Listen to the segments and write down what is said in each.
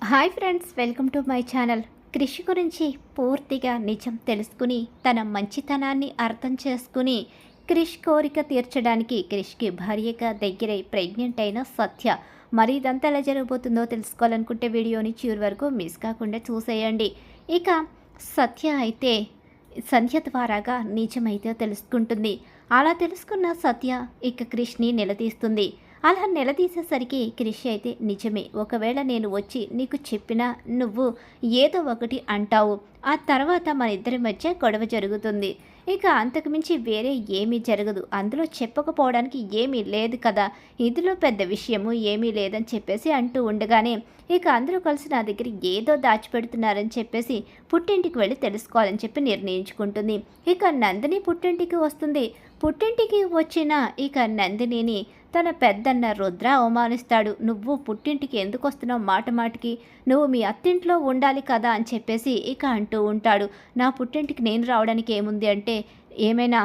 Hi friends, welcome to my channel. Krish గురించి పూర్తిగా నిజం తెలుసుకుని తన మంచితనాన్ని అర్థం చేసుకుని క్రిష్ కోరిక తీర్చడానికి క్రిష్కి భార్యగా దగ్గరై ప్రెగ్నెంట్ అయిన సత్య. మరి ఇదంతా ఎలా జరగబోతుందో తెలుసుకోవాలనుకుంటే వీడియోని చివరి వరకు మిస్ కాకుండా చూసేయండి. ఇక సత్య అయితే సంధ్య ద్వారాగా నిజమైతే తెలుసుకుంటుంది. అలా తెలుసుకున్న సత్య ఇక క్రిష్ని నిలదీస్తుంది. అలా నిలదీసేసరికి క్రిష్ అయితే నిజమే, ఒకవేళ నేను వచ్చి నీకు చెప్పినా నువ్వు ఏదో ఒకటి అంటావు, ఆ తర్వాత మన ఇద్దరి మధ్య గొడవ జరుగుతుంది, ఇక అంతకుమించి వేరే ఏమీ జరగదు, అందులో చెప్పకపోవడానికి ఏమీ లేదు కదా, ఇందులో పెద్ద విషయము ఏమీ లేదని చెప్పేసి అంటూ ఉండగానే ఇక అందరూ కలిసి నా దగ్గర ఏదో దాచిపెడుతున్నారని చెప్పేసి పుట్టింటికి వెళ్ళి తెలుసుకోవాలని చెప్పి నిర్ణయించుకుంటుంది. ఇక నందిని పుట్టింటికి వస్తుంది. పుట్టింటికి వచ్చిన ఇక నందినిని తన పెద్దన్న రుద్ర అవమానిస్తాడు. నువ్వు పుట్టింటికి ఎందుకు వస్తున్నావు, మాట మాటికి నువ్వు మీ అత్తింట్లో ఉండాలి కదా అని చెప్పేసి ఇక అంటూ ఉంటాడు. నా పుట్టింటికి నేను రావడానికి ఏముంది అంటే, ఏమైనా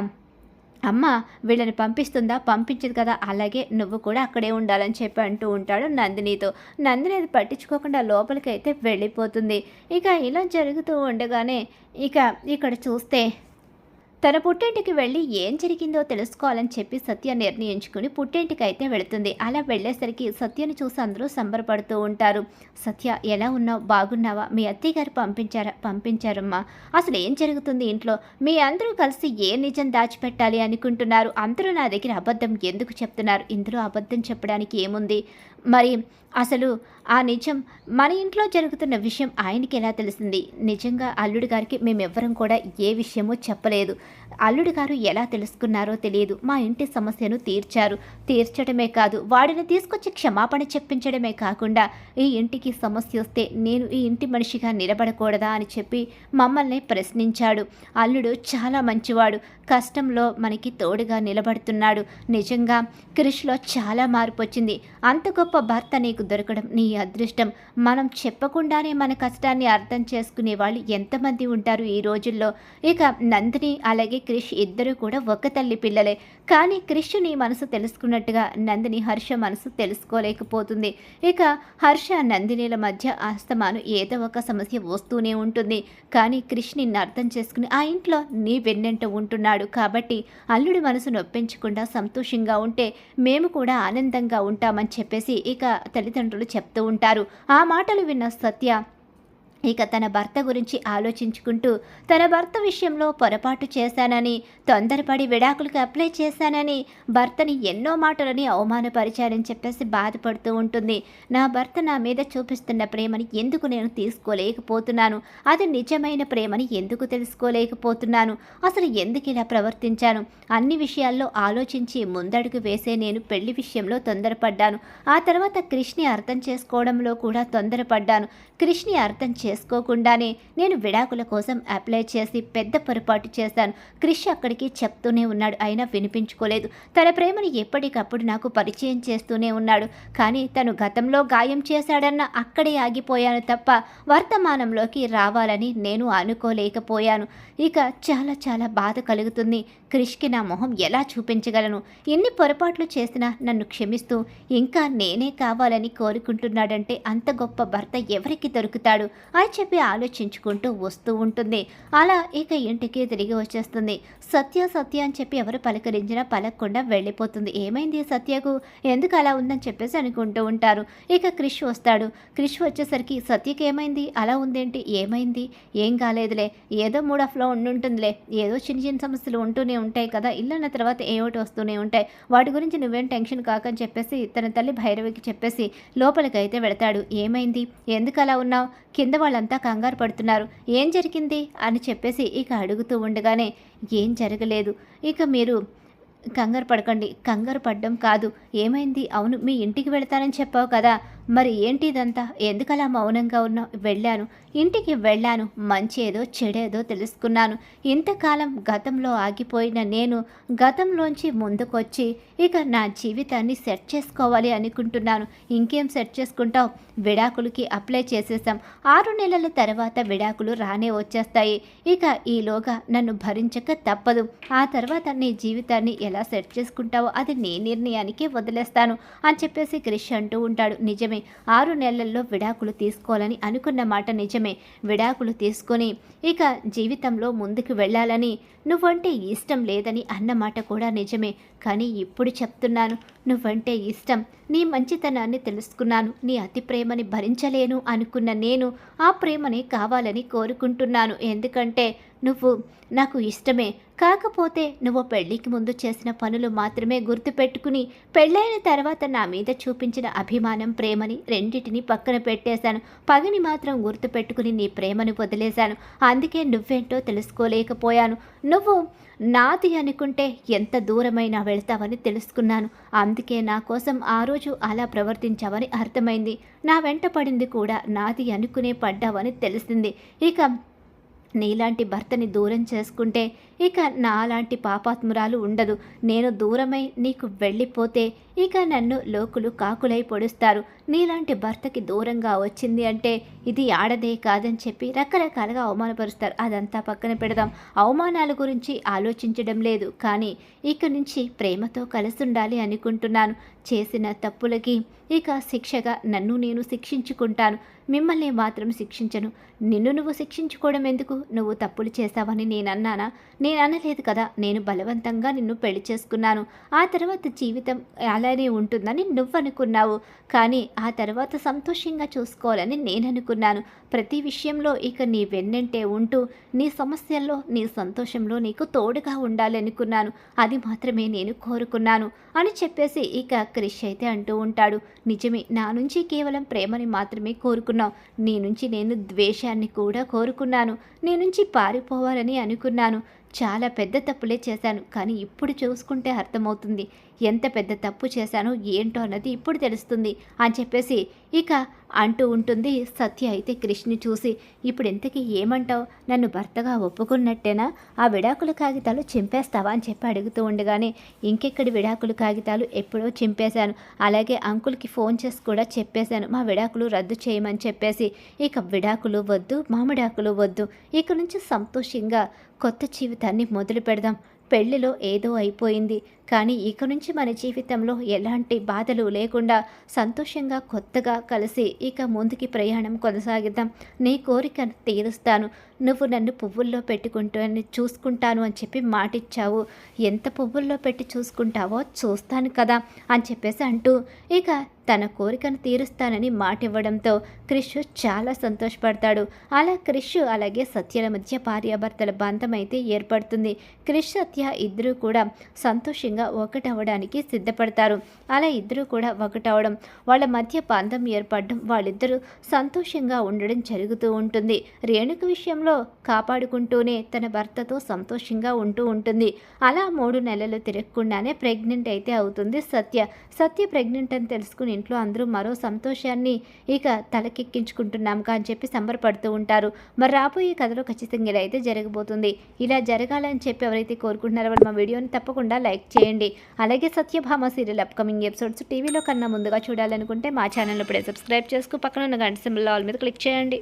అమ్మ వీళ్ళని పంపిస్తుందా, పంపించదు కదా, అలాగే నువ్వు కూడా అక్కడే ఉండాలని చెప్పి అంటూ ఉంటాడు నందినితో. నందిని అది పట్టించుకోకుండా లోపలికి అయితే వెళ్ళిపోతుంది. ఇక ఇలా జరుగుతూ ఉండగానే ఇక ఇక్కడ చూస్తే తన పుట్టింటికి వెళ్ళి ఏం జరిగిందో తెలుసుకోవాలని చెప్పి సత్య నిర్ణయించుకుని పుట్టింటికి అయితే వెళుతుంది. అలా వెళ్ళేసరికి సత్యను చూసి అందరూ సంబరపడుతూ ఉంటారు. సత్య, ఎలా ఉన్నావు, బాగున్నావా, మీ అత్తయ్య గారు పంపించారమ్మా, అసలు ఏం జరుగుతుంది ఇంట్లో, మీ అందరూ కలిసి ఏ నిజం దాచిపెట్టాలి అనుకుంటున్నారు, అందరూ నా దగ్గర అబద్ధం ఎందుకు చెప్తున్నారు, ఇందులో అబద్ధం చెప్పడానికి ఏముంది, మరి అసలు ఆ నిజం మన ఇంట్లో జరుగుతున్న విషయం ఆయనకి ఎలా తెలిసింది, నిజంగా అల్లుడి గారికి మేమెవ్వరం కూడా ఏ విషయమో చెప్పలేదు, అల్లుడి గారు ఎలా తెలుసుకున్నారో తెలియదు, మా ఇంటి సమస్యను తీర్చడమే కాదు వాడిని తీసుకొచ్చి క్షమాపణ చెప్పించడమే కాకుండా ఈ ఇంటికి సమస్య వస్తే నేను ఈ ఇంటి మనిషిగా నిలబడకూడదా అని చెప్పి మమ్మల్ని ప్రశ్నించాడు. అల్లుడు చాలా మంచివాడు, కష్టంలో మనకి తోడుగా నిలబడుతున్నాడు, నిజంగా క్రిష్లో చాలా మార్పు వచ్చింది, అంత గొప్ప భర్త నీకు దొరకడం నీ అదృష్టం, మనం చెప్పకుండానే మన కష్టాన్ని అర్థం చేసుకునే వాళ్ళు ఎంతమంది ఉంటారు ఈ రోజుల్లో. ఇక నందిని అలాగే క్రిష్ ఇద్దరు కూడా ఒక తల్లి పిల్లలే, కానీ క్రిష్ నీ మనసు తెలుసుకున్నట్టుగా నందిని హర్ష మనసు తెలుసుకోలేకపోతుంది. ఇక హర్ష నందినిల మధ్య ఆస్తమాను ఏదో ఒక సమస్య వస్తూనే ఉంటుంది, కానీ క్రిష్ నిన్ను అర్థం చేసుకుని ఆ ఇంట్లో నీ వెన్నెంట ఉంటున్నాడు కాబట్టి అల్లుడి మనసు నొప్పించకుండా సంతోషంగా ఉంటే మేము కూడా ఆనందంగా ఉంటామని చెప్పేసి ఇక తల్లిదండ్రులు చెప్తూ ఉంటారు. ఆ మాటలు విన్న సత్య ఇక తన భర్త గురించి ఆలోచించుకుంటూ తన భర్త విషయంలో పొరపాటు చేశానని, తొందరపడి విడాకులకు అప్లై చేశానని, భర్తని ఎన్నో మాటలని అవమానపరిచారని చెప్పేసి బాధపడుతూ ఉంటుంది. నా భర్త నా మీద చూపిస్తున్న ప్రేమని ఎందుకు నేను తీసుకోలేకపోతున్నాను, అది నిజమైన ప్రేమని ఎందుకు తెలుసుకోలేకపోతున్నాను, అసలు ఎందుకు ఇలా ప్రవర్తించాను, అన్ని విషయాల్లో ఆలోచించి ముందడుగు వేసే నేను పెళ్లి విషయంలో తొందరపడ్డాను, ఆ తర్వాత క్రిష్ని అర్థం చేసుకోవడంలో కూడా తొందరపడ్డాను, క్రిష్ని అర్థం చేసుకోకుండానే నేను విడాకుల కోసం అప్లై చేసి పెద్ద పొరపాటు చేశాను. క్రిష్ అక్కడికి చెప్తూనే ఉన్నాడు, అయినా వినిపించుకోలేదు, తన ప్రేమను ఎప్పటికప్పుడు నాకు పరిచయం చేస్తూనే ఉన్నాడు, కానీ తను గతంలో గాయం చేశాడన్న అక్కడే ఆగిపోయాను తప్ప వర్తమానంలోకి రావాలని నేను అనుకోలేకపోయాను. ఇక చాలా చాలా బాధ కలుగుతుంది, క్రిష్కి నా మొహం ఎలా చూపించగలను, ఎన్ని పొరపాట్లు చేసినా నన్ను క్షమిస్తూ ఇంకా నేనే కావాలని కోరుకుంటున్నాడంటే అంత గొప్ప భర్త ఎవరికి దొరుకుతాడు అని చెప్పి ఆలోచించుకుంటూ వస్తూ ఉంటుంది. అలా ఇక ఇంటికి తిరిగి వచ్చేస్తుంది. సత్య అని చెప్పి ఎవరు పలకరించినా పలకకుండా వెళ్ళిపోతుంది. ఏమైంది సత్యకు, ఎందుకు అలా ఉందని చెప్పేసి అనుకుంటూ ఉంటారు. ఇక క్రిష్ వస్తాడు. క్రిష్ వచ్చేసరికి సత్యకి ఏమైంది, అలా ఉందేంటి, ఏమైంది, ఏం కాలేదులే, ఏదో మూడ్ ఆఫ్లో ఉంటుందిలే, ఏదో చిన్న చిన్న సమస్యలు ఉంటూనే ఉంటాయి కదా, ఇల్లన్న తర్వాత ఏమిటి వస్తూనే ఉంటాయి, వాటి గురించి నువ్వేం టెన్షన్ కాకని చెప్పేసి తన తల్లి భైరవికి చెప్పేసి లోపలికైతే వెళతాడు. ఏమైంది, ఎందుకు అలా ఉన్నావు, కింద వాళ్ళంతా కంగారు పడుతున్నారు, ఏం జరిగింది అని చెప్పేసి ఇక అడుగుతూ ఉండగానే ఏం జరగలేదు, ఇక మీరు కంగారు పడకండి, కంగారు పడ్డం కాదు, ఏమైంది, అవును మీ ఇంటికి వెళతానని చెప్పావు కదా, మరి ఏంటి ఇదంతా, ఎందుకలా మౌనంగా ఉన్నావు, వెళ్ళాను, ఇంటికి వెళ్ళాను, మంచేదో చెడేదో తెలుసుకున్నాను, ఇంతకాలం గతంలో ఆగిపోయిన నేను గతంలోంచి ముందుకొచ్చి ఇక నా జీవితాన్ని సెట్ చేసుకోవాలి అనుకుంటున్నాను, ఇంకేం సెట్ చేసుకుంటావు, విడాకులకి అప్లై చేసేసాం, 6 నెలల తర్వాత విడాకులు రానే వచ్చేస్తాయి, ఇక ఈలోగా నన్ను భరించక తప్పదు, ఆ తర్వాత నీ జీవితాన్ని ఎలా సెట్ చేసుకుంటావో అది నీ నిర్ణయానికి వదిలేస్తాను అని చెప్పేసి క్రిష్ అంటూ ఉంటాడు. నిజమే, 6 నెలల్లో విడాకులు తీసుకోవాలని అనుకున్న మాట నిజమే. విడాకులు తీసుకొని ఇక జీవితంలో ముందుకు వెళ్ళాలని, నువ్వంటే ఇష్టం లేదని అన్నమాట కూడా నిజమే. కానీ ఇప్పుడు చెప్తున్నాను, నువ్వంటే ఇష్టం, నీ మంచితనాన్ని తెలుసుకున్నాను. నీ అతి ప్రేమని భరించలేను అనుకున్న నేను ఆ ప్రేమని కావాలని కోరుకుంటున్నాను. ఎందుకంటే నువ్వు నాకు ఇష్టమే. కాకపోతే నువ్వు పెళ్ళికి ముందు చేసిన పనులు మాత్రమే గుర్తుపెట్టుకుని పెళ్ళైన తర్వాత నా మీద చూపించిన అభిమానం, ప్రేమని రెండిటిని పక్కన పెట్టేశాను. పగని మాత్రం గుర్తుపెట్టుకుని నీ ప్రేమను వదిలేశాను. అందుకే నువ్వేంటో తెలుసుకోలేకపోయాను. నువ్వు నాది అనుకుంటే ఎంత దూరమైనా వెళ్తావని తెలుసుకున్నాను. అందుకే నా కోసం ఆ రోజు అలా ప్రవర్తించావని అర్థమైంది. నా వెంట పడింది కూడా నాది అనుకునే పడ్డావని తెలిసింది. ఇక నీలాంటి భర్తని దూరం చేసుకుంటే ఇక నాలాంటి పాపాత్మురాలు ఉండదు. నేను దూరమై నీకు వెళ్ళిపోతే ఇక నన్ను లోకులు కాకులై పొడుస్తారు. నీలాంటి భర్తకి దూరంగా వచ్చింది అంటే ఇది ఆడదే కాదని చెప్పి రకరకాలుగా అవమానపరుస్తారు. అదంతా పక్కన పెడదాం. అవమానాల గురించి ఆలోచించడం లేదు. కానీ ఇక నుంచి ప్రేమతో కలిసి ఉండాలి అనుకుంటున్నాను. చేసిన తప్పులకి ఇక శిక్షగా నన్ను నేను శిక్షించుకుంటాను. మిమ్మల్ని మాత్రం శిక్షించను. నిన్ను నువ్వు శిక్షించుకోవడం ఎందుకు? నువ్వు తప్పులు చేశావని నేనన్నానా? నేను అనలేదు కదా. నేను బలవంతంగా నిన్ను పెళ్లి చేసుకున్నాను. ఆ తర్వాత జీవితం అలానే ఉంటుందని నువ్వు అనుకున్నావు. కానీ ఆ తర్వాత సంతోషంగా చూసుకోవాలని నేను అనుకున్నాను. ప్రతి విషయంలో ఇక నీ వెన్నంటే ఉంటూ నీ సమస్యల్లో నీ సంతోషంలో నీకు తోడుగా ఉండాలనుకున్నాను. అది మాత్రమే నేను కోరుకున్నాను అని చెప్పేసి ఇక క్రిష్ అయితే అంటూ ఉంటాడు. నిజమే, నా నుంచి కేవలం ప్రేమని మాత్రమే కోరుకున్నావు. నీ నుంచి నేను ద్వేషాన్ని కూడా కోరుకున్నాను. నీ నుంచి పారిపోవాలని అనుకున్నాను. చాలా పెద్ద తప్పులే చేశాను. కానీ ఇప్పుడు చూసుకుంటే అర్థమవుతుంది ఎంత పెద్ద తప్పు చేశానో ఏంటో అన్నది ఇప్పుడు తెలుస్తుంది అని చెప్పేసి ఇక అంటూ ఉంటుంది. సత్య అయితే క్రిష్ని చూసి, ఇప్పుడు ఇంతకీ ఏమంటావు? నన్ను భర్తగా ఒప్పుకున్నట్టేనా? ఆ విడాకుల కాగితాలు చింపేస్తావా అని చెప్పి అడుగుతూ ఉండగానే, ఇంకెక్కడి విడాకుల కాగితాలు ఎప్పుడో చింపేశాను. అలాగే అంకుల్కి ఫోన్ చేసి కూడా చెప్పేశాను మా విడాకులు రద్దు చేయమని చెప్పేసి. ఇక విడాకులు వద్దు, మామిడాకులు వద్దు. ఇక నుంచి సంతోషంగా కొత్త జీవితాన్ని మొదలు పెడదాం. పెళ్లిలో ఏదో అయిపోయింది, కానీ ఇక నుంచి మన జీవితంలో ఎలాంటి బాధలు లేకుండా సంతోషంగా కొత్తగా కలిసి ఇక ముందుకి ప్రయాణం కొనసాగిద్దాం. నీ కోరిక తీరుస్తాను. నువ్వు నన్ను పువ్వుల్లో పెట్టుకుంటాను చూసుకుంటాను అని చెప్పి మాటిచ్చావు. ఎంత పువ్వుల్లో పెట్టి చూసుకుంటావో చూస్తాను కదా అని చెప్పేసి అంటూ ఇక తన కోరికను తీరుస్తానని మాట ఇవ్వడంతో క్రిష్ చాలా సంతోషపడతాడు. అలా క్రిష్ అలాగే సత్యల మధ్య భార్యాభర్తల బంధం అయితే ఏర్పడుతుంది. క్రిష్ సత్య ఇద్దరూ కూడా సంతోషంగా ఒకటవడానికి సిద్ధపడతారు. అలా ఇద్దరూ కూడా ఒకటవడం, వాళ్ళ మధ్య బంధం ఏర్పడడం, వాళ్ళిద్దరూ సంతోషంగా ఉండడం జరుగుతూ ఉంటుంది. రేణుక విషయంలో కాపాడుకుంటూనే తన భర్తతో సంతోషంగా ఉంటూ ఉంటుంది. అలా 3 నెలలు తిరగకుండానే ప్రెగ్నెంట్ అయితే అవుతుంది సత్య ప్రెగ్నెంట్ అని తెలుసుకుని ఇంట్లో అందరూ మరో సంతోషాన్ని ఇక తలకెక్కించుకుంటున్నాం అని చెప్పి సంబరపడుతూ ఉంటారు. మరి రాబోయే కథలో ఖచ్చితంగా ఇలా అయితే జరగబోతుంది. ఇలా జరగాలని చెప్పి ఎవరైతే కోరుకుంటున్నారో వాళ్ళు మా వీడియోని తప్పకుండా లైక్ చేయండి. అలాగే సత్యభామ సీరియల్ అప్కమింగ్ ఎపిసోడ్స్ టీవీలో కన్నా ముందుగా చూడాలనుకుంటే మా ఛానల్ ఇప్పుడే సబ్స్క్రైబ్ చేసుకు పక్కన ఉన్న గంట సింబల్ ఆల్ మీద క్లిక్ చేయండి.